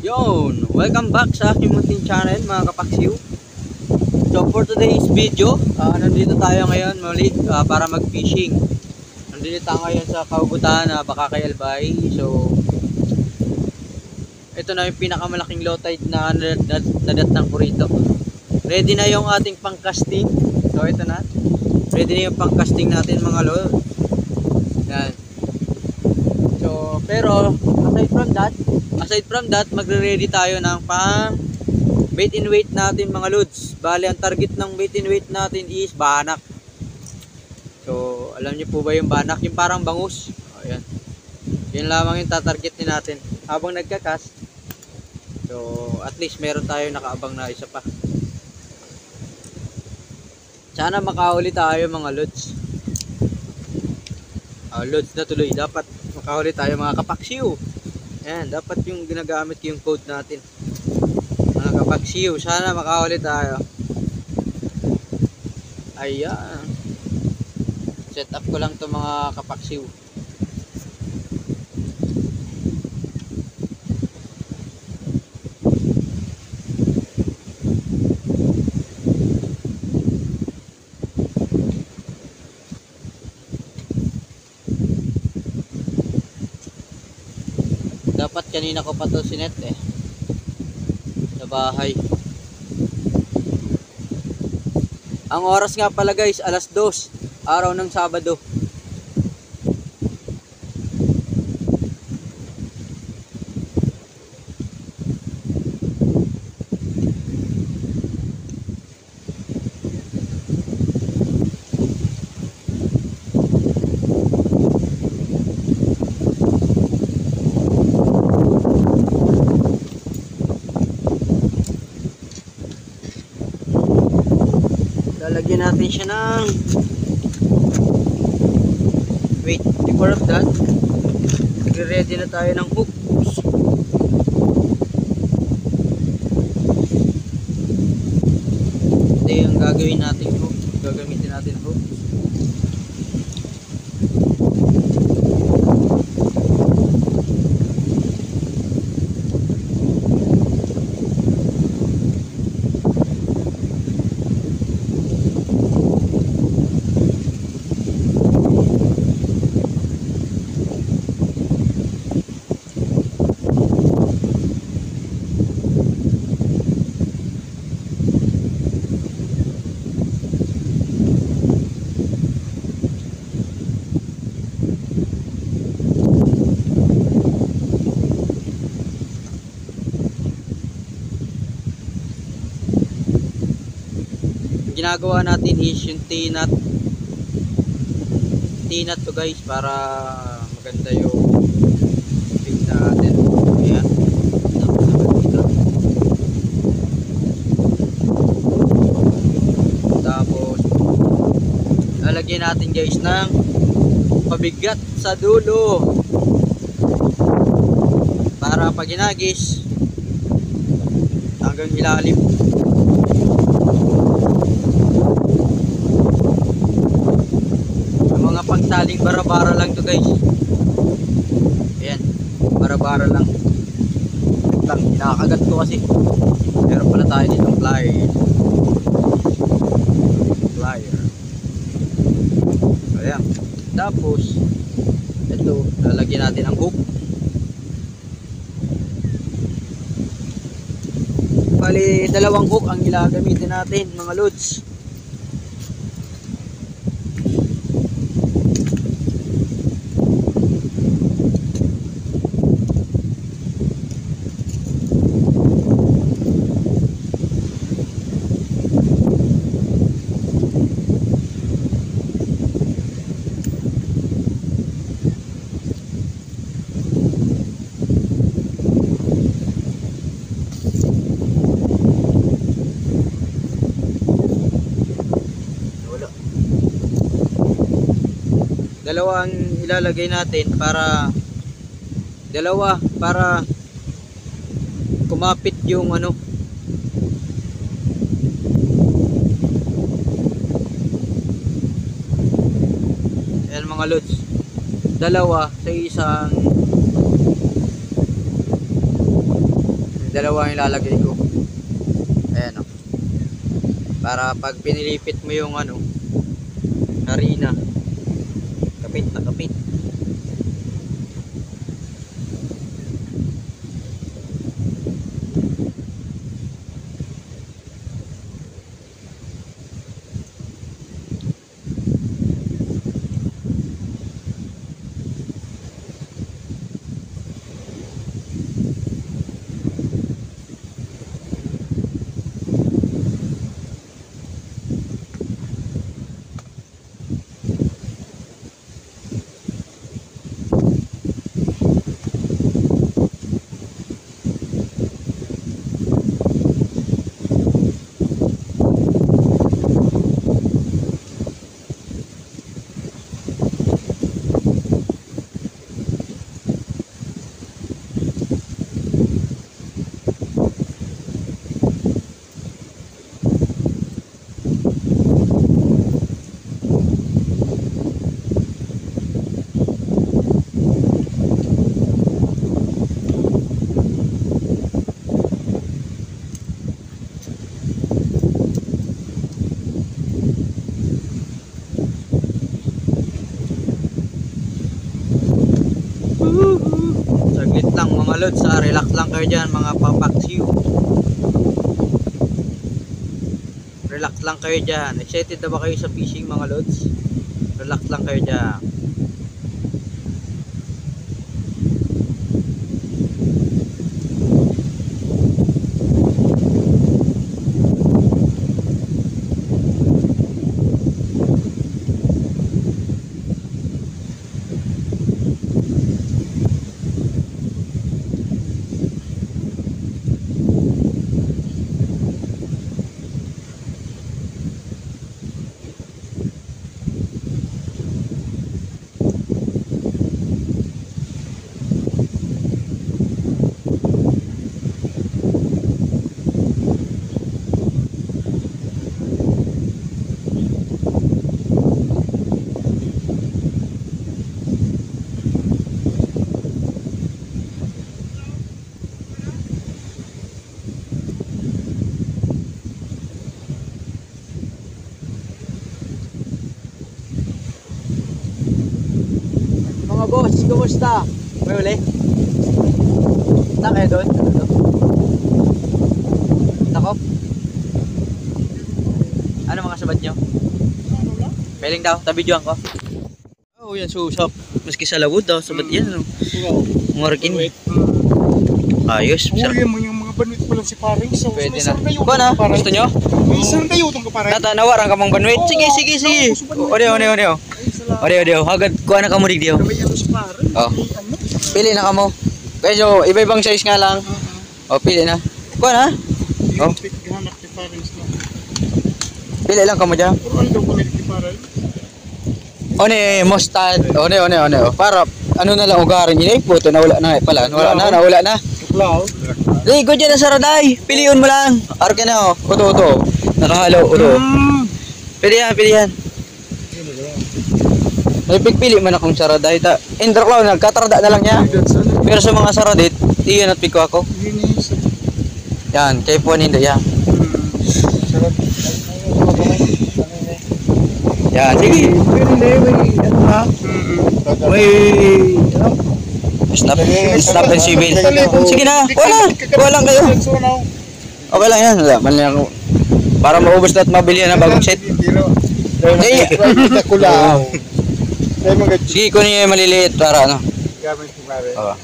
Yon, welcome back sa aking munting channel mga kapaksiw. So for today's video, nandito tayo ngayon muli para mag-fishing. Nandito tayo ngayon sa Kaugutan, Bakakay Albay. So ito na yung pinakamalaking low tide na nadatnang ko rito. Ready na yung ating pang-casting. So ito na, ready na yung pang-casting natin mga lord. Yan. So pero aside from that, magre-ready tayo ng pang bait and weight natin mga lods. Bali ang target ng bait and weight natin is banak. So alam niyo po ba yung banak, yung parang bangus? Ayan. Yun lamang yung tatargetin natin habang nagka-cast. So at least meron tayo nakaabang na isa pa. Sana makahuli tayo mga lods. Lods na tuloy, dapat makahuli tayo mga kapaksiw. Ayan, dapat yung ginagamit yung code natin mga kapaksiw. Sana makahuli tayo. Ayan, set up ko lang to mga kapaksiw. Dapat kanina ko pa to sinet sa bahay. Ang oras nga pala guys, 2:00, araw ng Sabado. Lalagyan natin siya ng wait, before of that, ready na tayo ng hooks. Ito yung gagawin natin hooks, gagamitin natin hooks. Ginagawa natin is yung T-nut to guys, para maganda yung big natin. Ayan, tapos lalagyan natin guys ng pabigat sa dulo para pag ginagis hanggang ilalim. Pangsaling bara-bara lang to guys. Ayan, bara-bara lang. Nakakagat ko kasi. Meron pala tayo ditong plier. Ayan. Tapos ito, lalagyan natin ang hook. Bali, 2 hook ang gagamitin natin mga lods. Dalawa ang ilalagay natin para kumapit yung ano, ayan mga lods, dalawa sa isang dalawa yung lalagay ko. Ayan o. Para pag pinilipit mo yung ano, harina, kapit na kapit. Saglit lang mga lods, relax lang kayo dyan mga papaksiw. Relax lang kayo dyan. Excited na ba kayo sa fishing mga lods? Relax lang kayo dyan. Mga boss, kumusta? May uli? Saan kayo doon? Takop? Ano mga sabat nyo? Peling daw, tabidyoan ko. Oh, yan susap. Maski sa lawod daw, sabat yan. Ano? Ngorkin. Ayos. Huli mo yung mga banwit mo lang si paring. So, pwede na. Ba na? Gusto nyo? May isang kayo itong kaparing. Natanawaran ka mong banwit? Sige, sige, sige. Ode. Hagad, kuha na ka mo rig diyo. May ano si paring. Oh. Pili na ka mo. Pero iba-ibang size nga lang. Oh, pili na. Kuha na. Oh. Hanap ni paring. Pili lang ka mo dyan. Pero ano daw ko ni paring? One, mustard. One. Oh. Para ano na lang ugarin yun eh. Puto, nawala na pala. Nawala na. Tuklaw. Ligo dyan na saraday. Piliun mo lang. Arke na oh. Uto. Nakahalo. Uto. Pilihan. May pigpili man akong saraday. Interclaw, nagkatarada na lang niya. Pero sa mga saradit, iyan at piko ako. Yan, kay po hindi yan. Yan, sige. Stop and civil. Sige na, wala kayo. Okay lang yan. Mali ako. Para maubos na at mabili na bagong set. Sige, kunin yung maliliit para ano. Gamit si paring. Oo.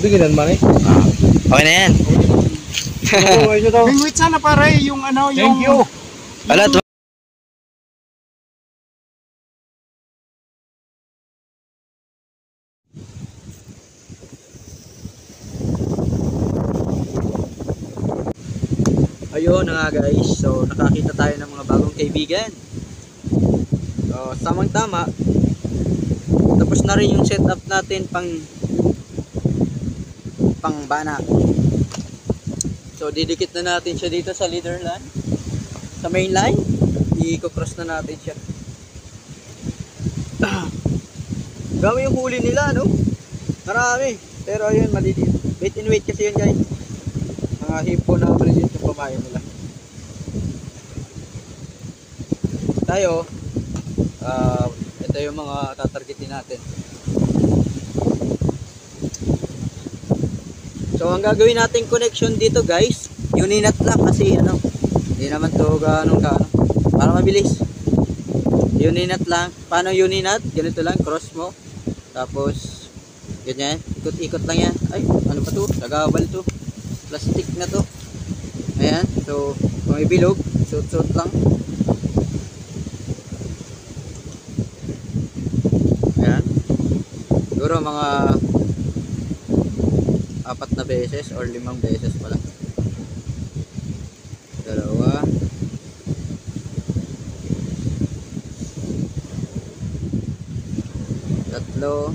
Bigyan man eh. Okay na yan. Wait sana pare yung ano yung. Thank you. Wala to. Ayun na nga guys, so nakakita tayo ng mga bagong kaibigan. So tamang tama. Tapos na rin yung setup natin pang bana. So didikit na natin siya dito sa leader line. Sa main line, i-cross na natin siya. Dami yung huli nila, no? Marami. Pero ayun, maliliit. Weight and weight kasi yun guys. Mga hipo na present yung pamain nila. Tayo, ito yung mga tatargetin natin. So ang gagawin nating connection dito guys, uninat lang kasi ano, hindi naman to gaano para mabilis. Uninat lang. Paano uninat? Ganito lang, cross mo. Tapos ganyan, ikot-ikot lang yan. Ay, ano pa to? Sagabal to. Plastic na to. Ayan, so kung ibilog, suot-suot lang. Ayan. Siguro mga 4 na beses or 5 beses pala. 2, 3, 4.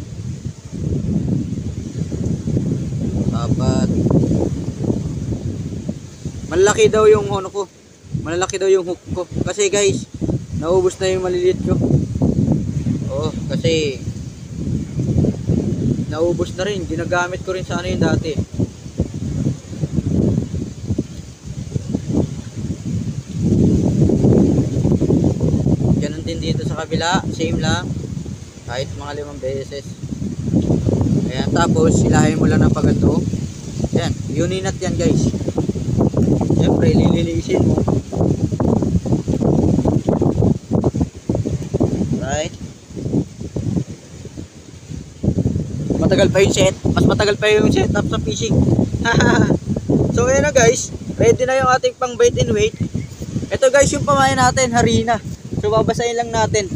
Malaki daw yung ano ko. Malalaki daw yung hook ko. Kasi guys, naubos na yung maliliit ko. Oo, kasi naubos na rin. Ginagamit ko rin sa ano yun dati. Ganun din dito sa kabila. Same lang. Kahit mga 5 beses. Ayan, tapos silahin mo lang ng paganto. Ayan, uninat yan guys. Siyempre, lilinisin mo. Right. Matagal pa yung set. Mas matagal pa yung setup sa fishing. So ayan na guys. Ready na yung ating pang bait and weight. Ito guys yung pamain natin, harina. So babasahin lang natin.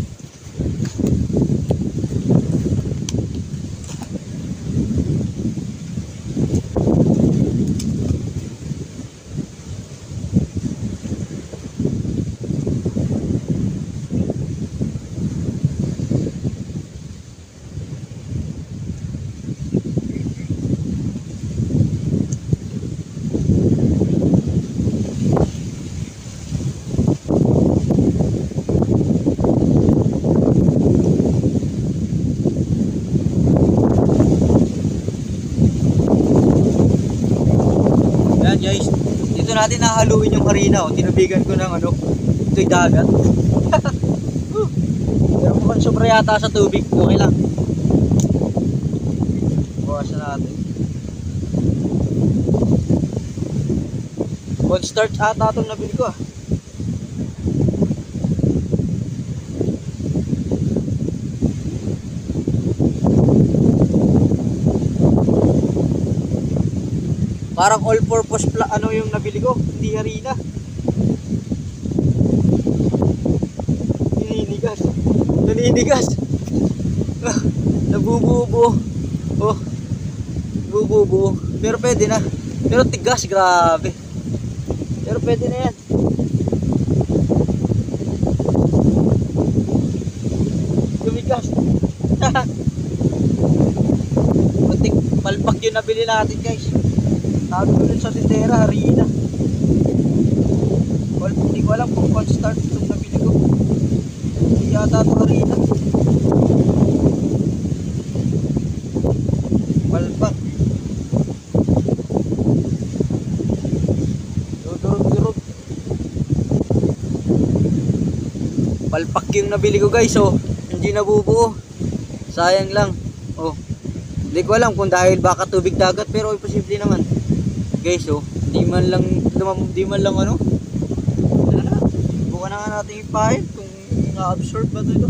Guys, dito natin nahaluin yung harina. Tinubigan ko ng ano, ito'y dagat. Pero mukhang sobra yata sa tubig. Okay lang. Bukas na natin. Cornstarch ata itong nabili ko. Parang all-purpose ano yung nabili ko, hindi harina. Naninigas. Naninigas. Nabububo. Oh. Bububo. Pero pwede na. Pero tigas, grabe. Pero pwede na yan. Tumigas. Putik, palpak yung nabili natin guys. Sabi ko dun sa tindera, harina. Well, hindi ko alam kung cornstarch itong nabili ko. Hindi yata ito harina. Palpak. Durog-durog. Palpak yung nabili ko guys, oh. Hindi nabubuo. Sayang lang. Oh. Hindi ko alam kung dahil baka tubig dagat, pero posible naman. Guys, oh, di man lang ano. Ano na? Bukan na nga natin ipahin kung na-absorb ba ito.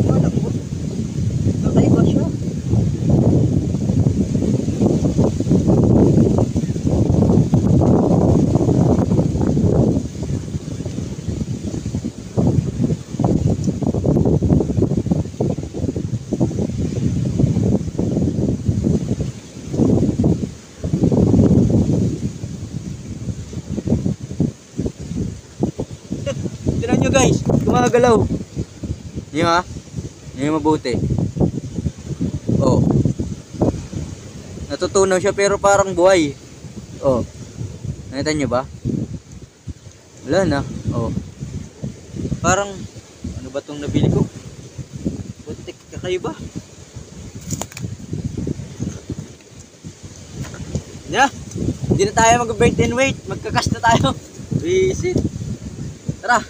Wala ko. Nakaiba siya. Tignan nyo guys, gumagalaw. Di ba? Hindi mabuti. Oh. Natutunaw siya pero parang buhay. Oh. Nakita nyo ba? Wala na. Oh. Parang, ano ba tong nabili ko? Putik ka kayo ba? Yeah. Hindi na tayo mag-break and wait. Magkakas na tayo. Visit. Tara.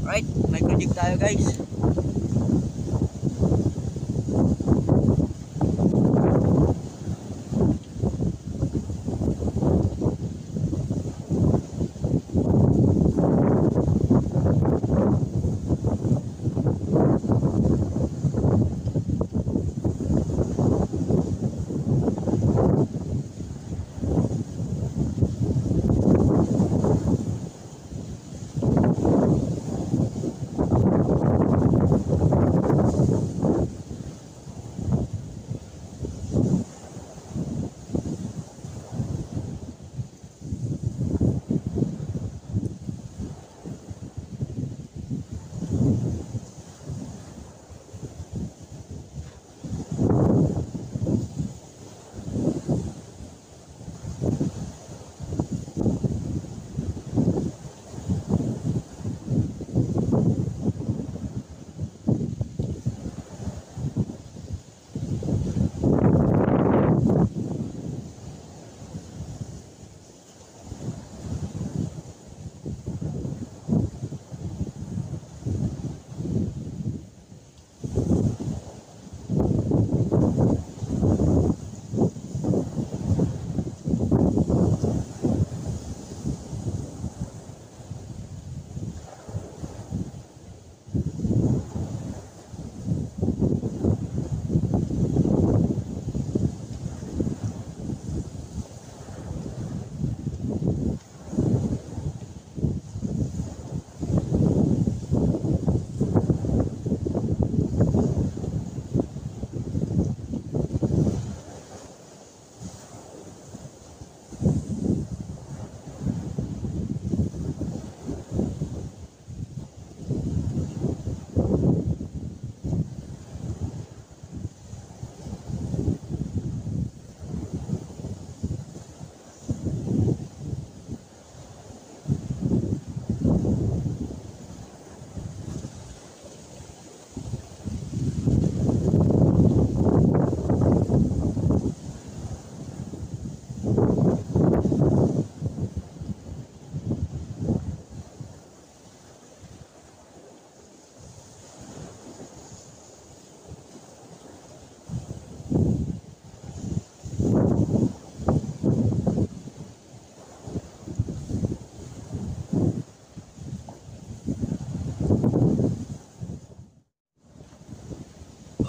Alright, may project tayo guys.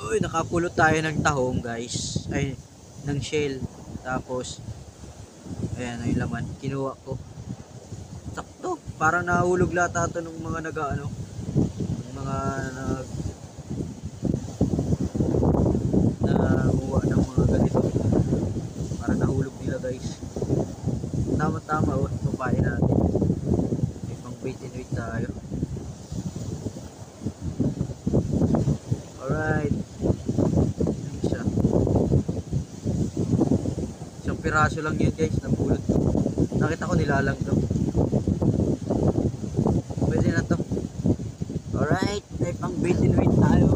Uy, nakakulot tayo ng tahong guys. Ay, ng shell. Tapos, ayan, yung laman. Kinuha ko. Sakto. Parang nahulog lata ito ng mga nag-ano. Ng mga nanguha ng mga ganito. Parang nahulog nila guys. Tama-tama, oh. Papain natin. May pang bait and wait tayo. Alright. Yan siya. Isang piraso lang yun guys, nabulot. Nakita ko nilalang to. Pwede na to. Alright, may pang bait and wait tayo.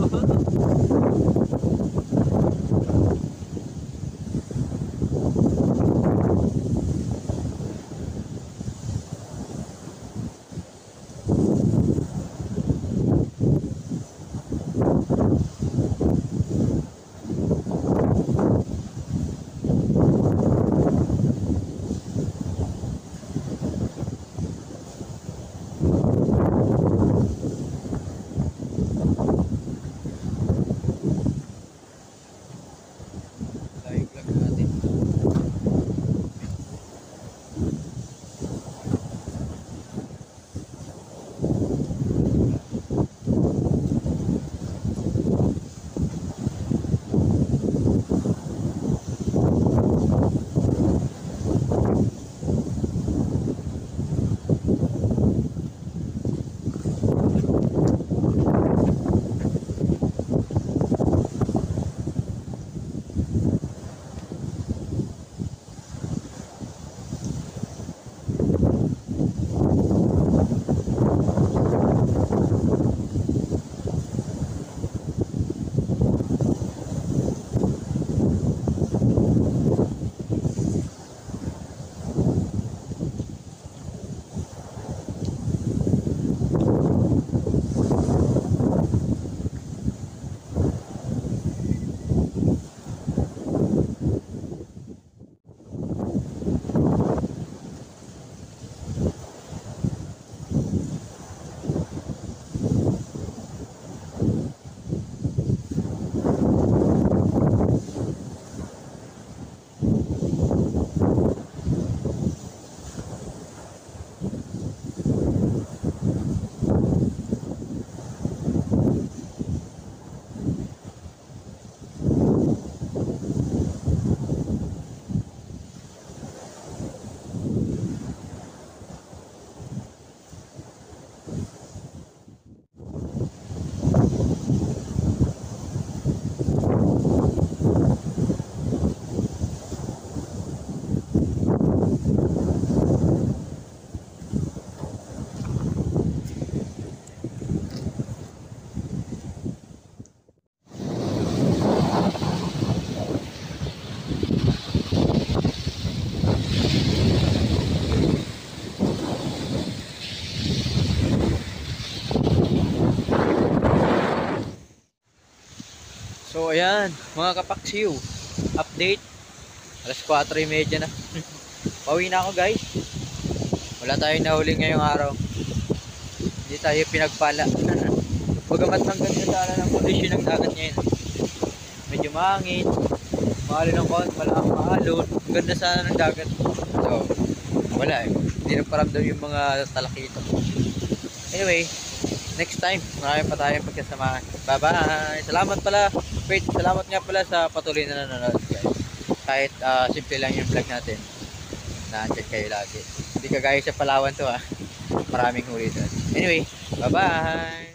Live vlog natin. So ayan, mga kapaksiw, update. Alas 4:30 na. Pauwi na ako guys. Wala tayong nahuli ngayong araw. Hindi tayo pinagpala. Bagamat hanggang sa sana ng kondisyon ng dagat ngayon. Medyo mahangin, maalon ng konti, malaking maalon. Ang ganda sana ng dagat. So, wala eh. Hindi nagparamdam yung mga talakito. Anyway, next time, marami pa tayong pagkasamahan. Bye-bye! Salamat pala, wait, salamat nga pala sa patuloy na nanonood guys. Kahit simple lang yung vlog natin, na-check kayo lagi. Hindi kagaya sa Palawan to ha. Maraming huli doon. Anyway, bye-bye!